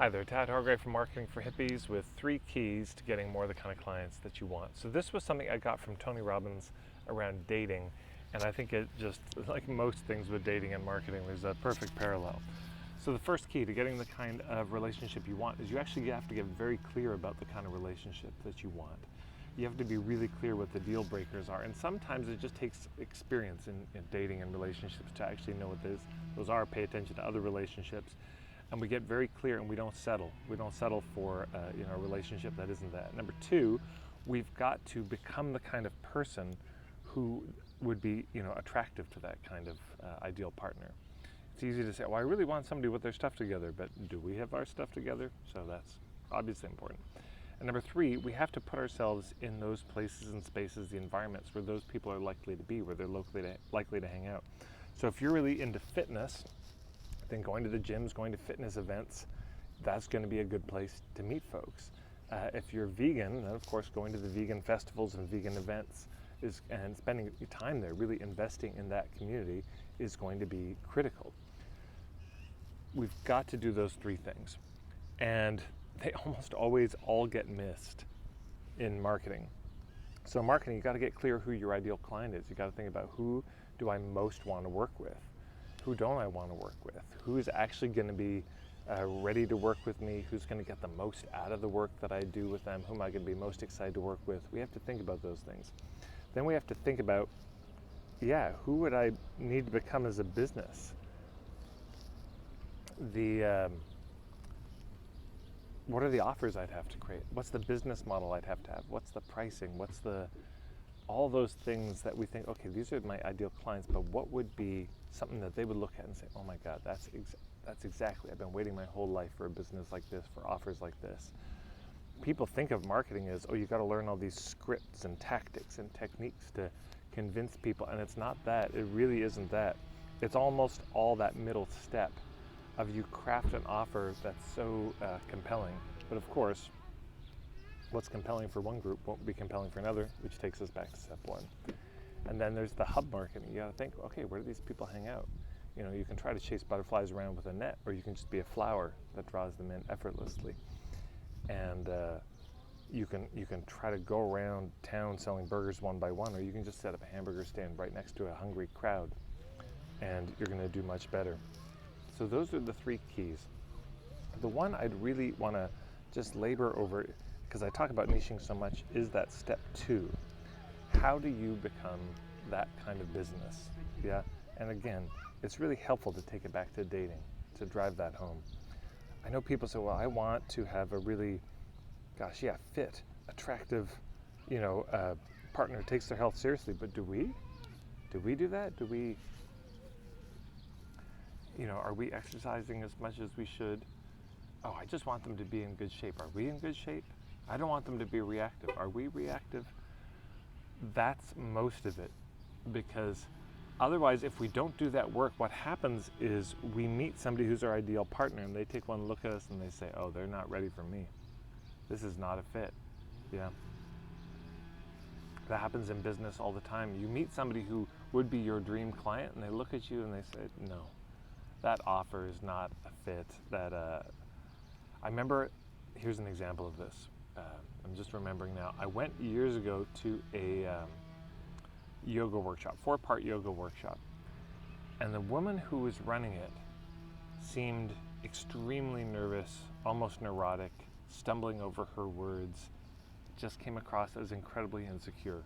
Hi there, Tad Hargrave from Marketing for Hippies with 3 keys to getting more of the kind of clients that you want. So this was something I got from Tony Robbins around dating, and I think it just, like most things with dating and marketing, there's a perfect parallel. So the first key to getting the kind of relationship you want is you actually have to get very clear about the kind of relationship that you want. You have to be really clear what the deal breakers are, and sometimes it just takes experience in dating and relationships to actually know what those are, pay attention to other relationships, and we get very clear and we don't settle. We don't settle for a relationship that isn't that. Number 2, we've got to become the kind of person who would be attractive to that kind of ideal partner. It's easy to say, well, I really want somebody with their stuff together, but do we have our stuff together? So that's obviously important. And number 3, we have to put ourselves in those places and spaces, the environments where those people are likely to be, where they're likely to hang out. So if you're really into fitness, then going to the gyms, going to fitness events, that's going to be a good place to meet folks. If you're vegan, then of course going to the vegan festivals and vegan events and spending time there, really investing in that community, is going to be critical. We've got to do those 3 things, and they almost always all get missed in marketing. So in marketing, you got to get clear who your ideal client is. You got to think about, who do I most want to work with? Who don't I want to work with? Who is actually going to be ready to work with me? Who's going to get the most out of the work that I do with them? Who am I going to be most excited to work with? We have to think about those things. Then we have to think about, who would I need to become as a business? What are the offers I'd have to create? What's the business model I'd have to have? What's the pricing? All those things that we think, okay, these are my ideal clients, but what would be something that they would look at and say, oh my God, that's exactly, I've been waiting my whole life for a business like this, for offers like this. People think of marketing as, you got to learn all these scripts and tactics and techniques to convince people, and it's not that. It really isn't that. It's almost all that middle step of you craft an offer that's so compelling, but of course, what's compelling for one group won't be compelling for another, which takes us back to step 1. And then there's the hub marketing. You gotta think, okay, where do these people hang out? You can try to chase butterflies around with a net, or you can just be a flower that draws them in effortlessly. And you can try to go around town selling burgers one by one, or you can just set up a hamburger stand right next to a hungry crowd, and you're gonna do much better. So those are the 3 keys. The one I'd really wanna just labor over, because I talk about niching so much, is that step 2. How do you become that kind of business? Yeah, and again, it's really helpful to take it back to dating, to drive that home. I know people say, well, I want to have a really, fit, attractive, partner who takes their health seriously, but do we? Do we do that? Do we, are we exercising as much as we should? Oh, I just want them to be in good shape. Are we in good shape? I don't want them to be reactive. Are we reactive? That's most of it, because otherwise, if we don't do that work, what happens is we meet somebody who's our ideal partner, and they take one look at us and they say, oh, they're not ready for me. This is not a fit. Yeah. That happens in business all the time. You meet somebody who would be your dream client, and they look at you and they say, no, that offer is not a fit. I remember, here's an example of this. I'm just remembering now. I went years ago to a yoga workshop, 4-part yoga workshop. And the woman who was running it seemed extremely nervous, almost neurotic, stumbling over her words, just came across as incredibly insecure.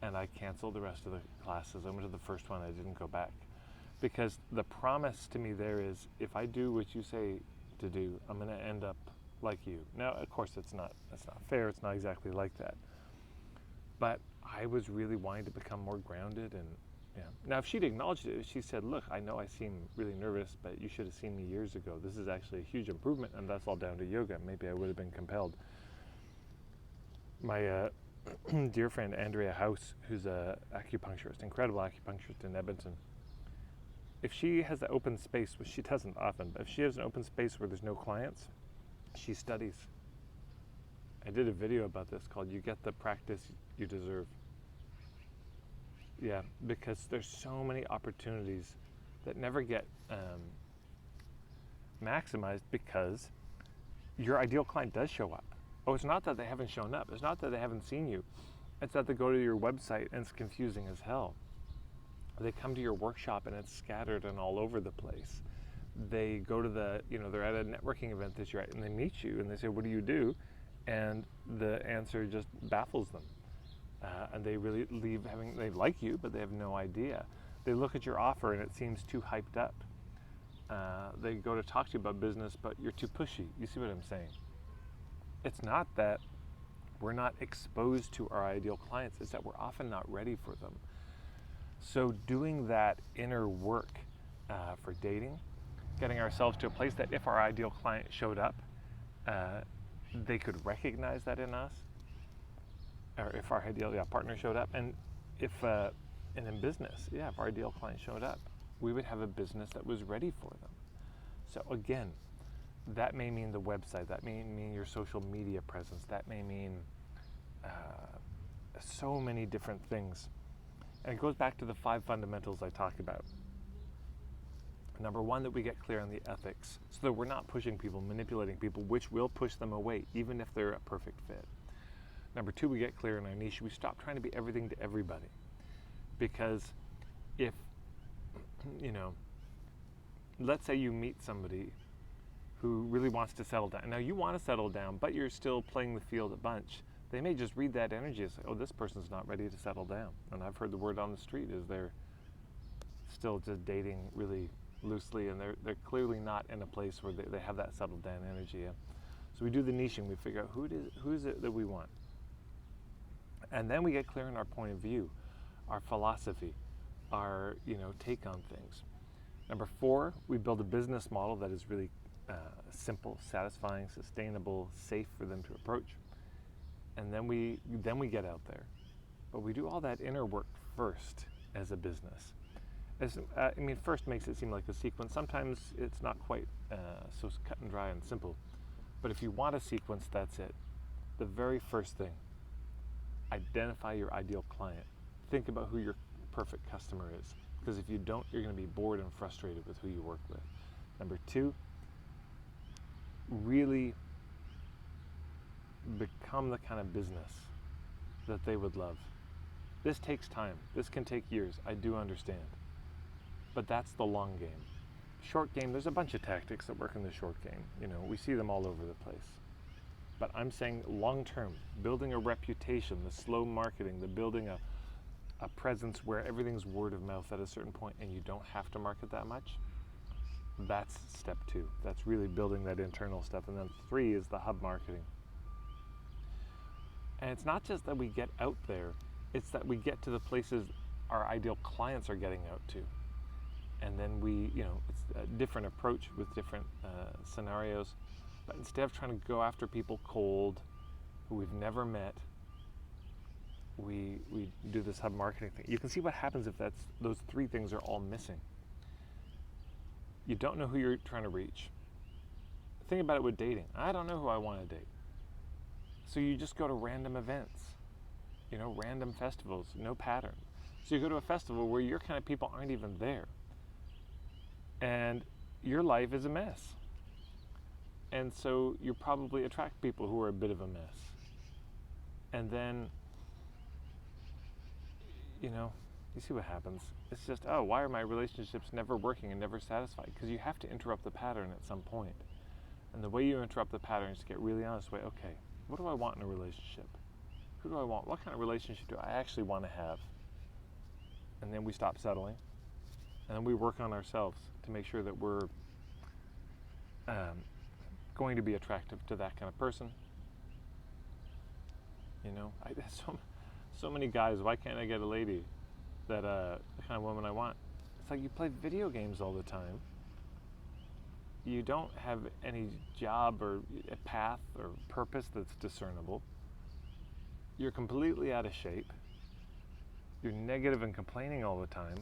And I canceled the rest of the classes. I went to the first one, I didn't go back. Because the promise to me there is, if I do what you say to do, I'm gonna end up like you. Now, of course, that's not fair. It's not exactly like that. But I was really wanting to become more grounded, and Now, if she'd acknowledged it, she said, "Look, I know I seem really nervous, but you should have seen me years ago. This is actually a huge improvement, and that's all down to yoga." Maybe I would have been compelled. My dear friend Andrea House, who's a acupuncturist, incredible acupuncturist in Edmonton. If she has an open space, which she doesn't often, but if she has an open space where there's no clients, she studies. I did a video about this called "You Get the Practice You Deserve." Yeah, because there's so many opportunities that never get maximized because your ideal client does show up. Oh, it's not that they haven't shown up. It's not that they haven't seen you. It's that they go to your website and it's confusing as hell. They come to your workshop and it's scattered and all over the place. They go to they're at a networking event that you're at and they meet you and they say, what do you do? And the answer just baffles them. And they really leave they like you, but they have no idea. They look at your offer and it seems too hyped up. They go to talk to you about business, but you're too pushy. You see what I'm saying? It's not that we're not exposed to our ideal clients, it's that we're often not ready for them. So doing that inner work for dating, getting ourselves to a place that if our ideal client showed up, they could recognize that in us, or if our ideal partner showed up, and if and in business, if our ideal client showed up, we would have a business that was ready for them. So again, that may mean the website, that may mean your social media presence, that may mean so many different things. And it goes back to the 5 fundamentals I talked about. Number 1, that we get clear on the ethics, so that we're not pushing people, manipulating people, which will push them away, even if they're a perfect fit. Number 2, we get clear in our niche. We stop trying to be everything to everybody. Because if, let's say you meet somebody who really wants to settle down. Now you want to settle down, but you're still playing the field a bunch. They may just read that energy and say, oh, this person's not ready to settle down. And I've heard the word on the street is they're still just dating really loosely, and they're clearly not in a place where they have that settled down energy. So we do the niching, we figure out who is it that we want. And then we get clear on our point of view, our philosophy, our take on things. Number 4, we build a business model that is really simple, satisfying, sustainable, safe for them to approach. And then we get out there. But we do all that inner work first as a business. First makes it seem like a sequence. Sometimes it's not quite so cut and dry and simple. But if you want a sequence, that's it. The very first thing, identify your ideal client. Think about who your perfect customer is. Because if you don't, you're going to be bored and frustrated with who you work with. Number 2, really become the kind of business that they would love. This takes time. This can take years. I do understand. But that's the long game. Short game, there's a bunch of tactics that work in the short game. We see them all over the place. But I'm saying long term, building a reputation, the slow marketing, the building a presence where everything's word of mouth at a certain point and you don't have to market that much. That's step 2. That's really building that internal step. And then 3 is the hub marketing. And it's not just that we get out there, it's that we get to the places our ideal clients are getting out to. And then it's a different approach with different scenarios. But instead of trying to go after people cold, who we've never met, we do this hub marketing thing. You can see what happens if those 3 things are all missing. You don't know who you're trying to reach. Think about it with dating. I don't know who I want to date. So you just go to random events, random festivals, no pattern. So you go to a festival where your kind of people aren't even there. And your life is a mess. And so you probably attract people who are a bit of a mess. And then, you see what happens. It's just, why are my relationships never working and never satisfied? Because you have to interrupt the pattern at some point. And the way you interrupt the pattern is to get really honest. Okay, what do I want in a relationship? Who do I want? What kind of relationship do I actually want to have? And then we stop settling. And then we work on ourselves to make sure that we're going to be attractive to that kind of person. So many guys, why can't I get a lady that the kind of woman I want? It's like you play video games all the time. You don't have any job or a path or purpose that's discernible. You're completely out of shape. You're negative and complaining all the time.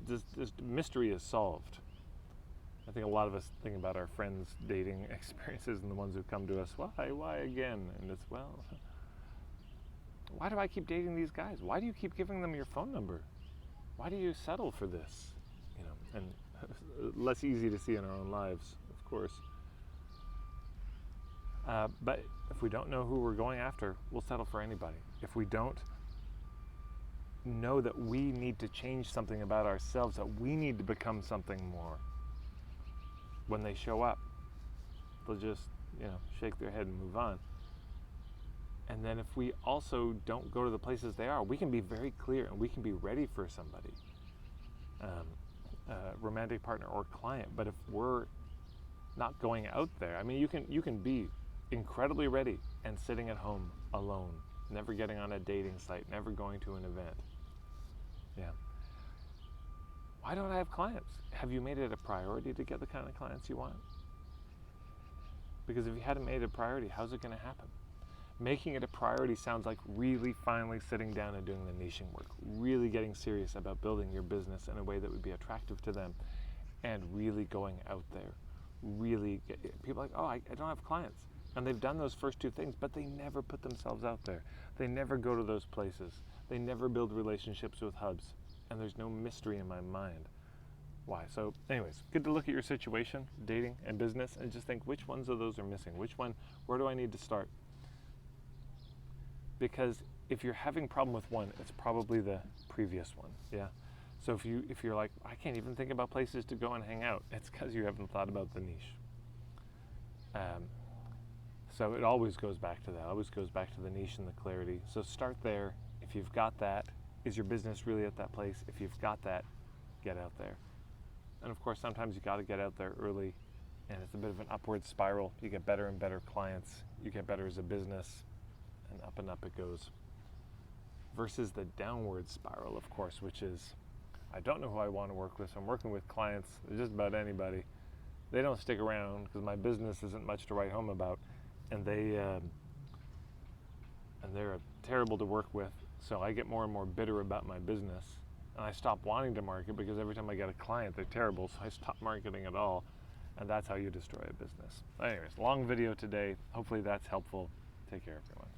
It's this mystery is solved. I think a lot of us think about our friends' dating experiences and the ones who come to us, why again? And it's, why do I keep dating these guys? Why do you keep giving them your phone number? Why do you settle for this? And less easy to see in our own lives, of course. But if we don't know who we're going after, we'll settle for anybody. If we don't know that we need to change something about ourselves, that we need to become something more, when they show up, they'll just, shake their head and move on. And then if we also don't go to the places they are, we can be very clear and we can be ready for somebody, romantic partner or client. But if we're not going out there, I mean, you can be incredibly ready and sitting at home alone, never getting on a dating site, never going to an event. Yeah. Why don't I have clients? Have you made it a priority to get the kind of clients you want? Because if you hadn't made it a priority, how's it going to happen? Making it a priority sounds like really finally sitting down and doing the niching work, really getting serious about building your business in a way that would be attractive to them, and really going out there. People are like, oh, I don't have clients. And they've done those first two things, but they never put themselves out there. They never go to those places. They never build relationships with hubs. And there's no mystery in my mind why. So anyways, good to look at your situation, dating and business, and just think which ones of those are missing. Where do I need to start? Because if you're having a problem with one, it's probably the previous one, yeah? So if you're like, I can't even think about places to go and hang out, it's because you haven't thought about the niche. So it always goes back to that, always goes back to the niche and the clarity. So start there. If you've got that, is your business really at that place? If you've got that, get out there. And of course, sometimes you got to get out there early, and it's a bit of an upward spiral. You get better and better clients, you get better as a business, and up it goes. Versus the downward spiral, of course, which is, I don't know who I want to work with, so I'm working with clients, just about anybody. They don't stick around because my business isn't much to write home about, and they're terrible to work with. So I get more and more bitter about my business, and I stop wanting to market because every time I get a client, they're terrible, so I stop marketing at all, and that's how you destroy a business. Anyways, long video today. Hopefully that's helpful. Take care, everyone.